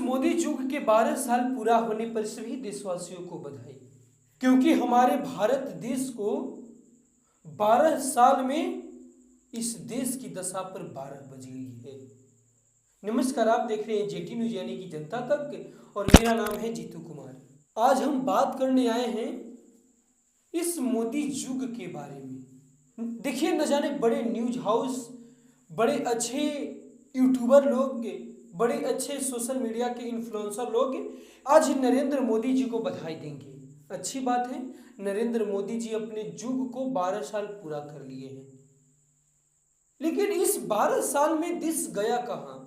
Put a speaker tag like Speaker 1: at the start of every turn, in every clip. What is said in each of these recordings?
Speaker 1: मोदी युग के 12 साल पूरा होने पर सभी देशवासियों को बधाई, क्योंकि हमारे भारत देश को 12 साल में इस देश की दशा पर 12 बज गई है। नमस्कार, आप देख रहे हैं जेटी न्यूज यानी कि जनता तक, और मेरा नाम है जीतू कुमार। आज हम बात करने आए हैं इस मोदी युग के बारे में। देखिए, न जाने बड़े न्यूज हाउस, बड़े अच्छे यूट्यूबर लोग, बड़े अच्छे सोशल मीडिया के इन्फ्लुएंसर लोग आज नरेंद्र मोदी जी को बधाई देंगे। अच्छी बात है, नरेंद्र मोदी जी अपने युग को 12 साल पूरा कर लिए हैं। लेकिन इस 12 साल में देश गया कहाँ?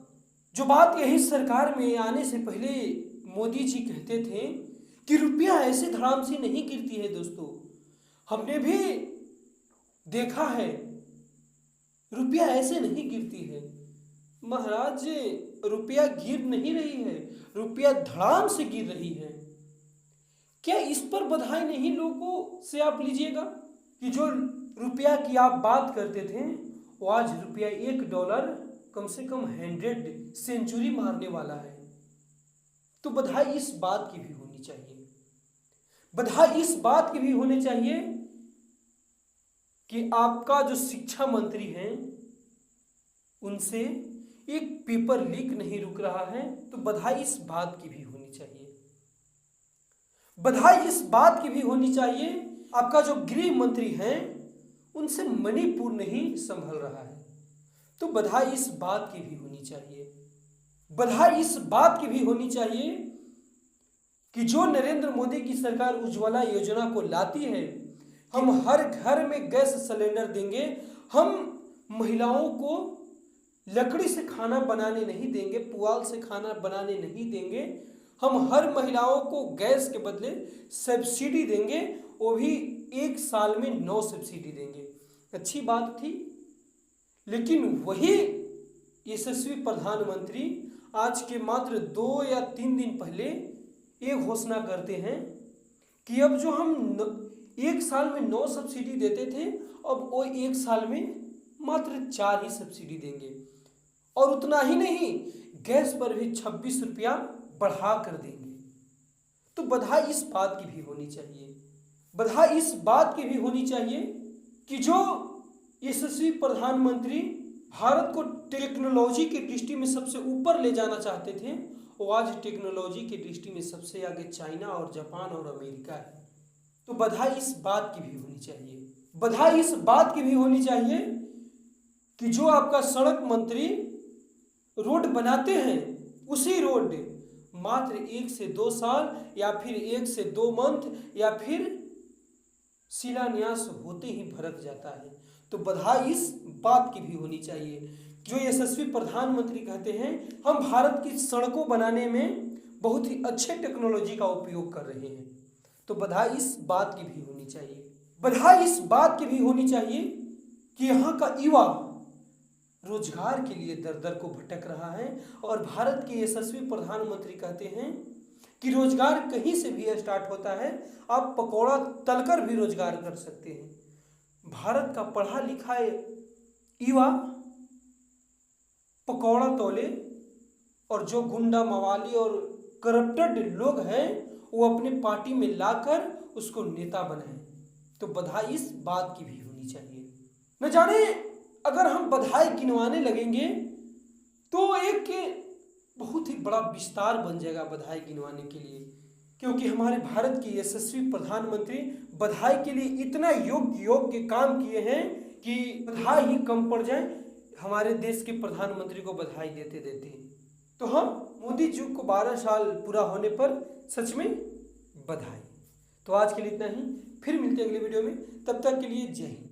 Speaker 1: जो बात यही सरकार में आने से पहले मोदी जी कहते थे कि रुपया ऐसे धड़ाम से नहीं गिरती है। दोस्तों, हमने भी देखा है, रुपया ऐसे नहीं गिरती है महाराज। रुपया गिर नहीं रही है, रुपया धड़ाम से गिर रही है। क्या इस पर बधाई नहीं लोगों से आप लीजिएगा कि जो रुपया की आप बात करते थे वो आज रुपया $1 कम से कम 100 सेंचुरी मारने वाला है। तो बधाई इस बात की भी होनी चाहिए, बधाई इस बात की भी होनी चाहिए कि आपका जो शिक्षा मंत्री हैं उनसे एक पेपर लीक नहीं रुक रहा है। तो बधाई इस बात की भी होनी चाहिए, बधाई इस बात की भी होनी चाहिए आपका जो गृह मंत्री हैं उनसे मणिपुर नहीं संभल रहा है। तो बधाई इस बात की भी होनी चाहिए, बधाई इस बात की भी होनी चाहिए कि जो नरेंद्र मोदी की सरकार उज्ज्वला योजना को लाती है, हम हर घर में गैस सिलेंडर देंगे, हम महिलाओं को लकड़ी से खाना बनाने नहीं देंगे, पुआल से खाना बनाने नहीं देंगे, हम हर महिलाओं को गैस के बदले सब्सिडी देंगे, वो भी 1 साल में 9 सब्सिडी देंगे। अच्छी बात थी, लेकिन वही यशस्वी प्रधानमंत्री आज के मात्र 2 या 3 दिन पहले ये घोषणा करते हैं कि अब जो हम 1 साल में 9 सब्सिडी देते थे, अब वो 1 साल में मात्र 4 ही सब्सिडी देंगे। और उतना ही नहीं, गैस पर भी 26 रुपया बढ़ा कर देंगे। तो बधाई इस बात की भी होनी चाहिए, बधाई इस बात की भी होनी चाहिए कि जो यशस्वी प्रधानमंत्री भारत को टेक्नोलॉजी की दृष्टि में सबसे ऊपर ले जाना चाहते थे, वो आज टेक्नोलॉजी की दृष्टि में सबसे आगे चाइना और जापान और अमेरिका है। तो बधाई इस बात की भी होनी चाहिए, बधाई इस बात की भी होनी चाहिए कि जो आपका सड़क मंत्री रोड बनाते हैं, उसी रोड मात्र 1 से 2 साल या फिर 1 से 2 मंथ या फिर शिलान्यास होते ही भड़क जाता है। तो बधाई इस बात की भी होनी चाहिए जो यशस्वी प्रधानमंत्री कहते हैं हम भारत की सड़कों बनाने में बहुत ही अच्छे टेक्नोलॉजी का उपयोग कर रहे हैं। तो बधाई इस बात की भी होनी चाहिए, बधाई इस बात की भी होनी चाहिए कि यहाँ का युवा रोजगार के लिए दर दर को भटक रहा है, और भारत के यशस्वी प्रधानमंत्री कहते हैं कि रोजगार कहीं से भी स्टार्ट होता है, आप पकौड़ा तलकर भी रोजगार कर सकते हैं। भारत का पढ़ा लिखा युवा पकौड़ा तोले, और जो गुंडा मवाली और करप्टेड लोग हैं वो अपने पार्टी में लाकर उसको नेता बनाए। तो बधाई इस बात की भी होनी चाहिए। न जाने अगर हम बधाई गिनवाने लगेंगे तो एक बहुत ही बड़ा विस्तार बन जाएगा बधाई गिनवाने के लिए, क्योंकि हमारे भारत के यशस्वी प्रधानमंत्री बधाई के लिए इतना योग्य काम किए हैं कि बधाई ही कम पड़ जाए हमारे देश के प्रधानमंत्री को बधाई देते देते। तो हम मोदी जी को 12 साल पूरा होने पर सच में बधाई। तो आज के लिए इतना ही, फिर मिलते हैं अगले वीडियो में, तब तक के लिए जय हिंद।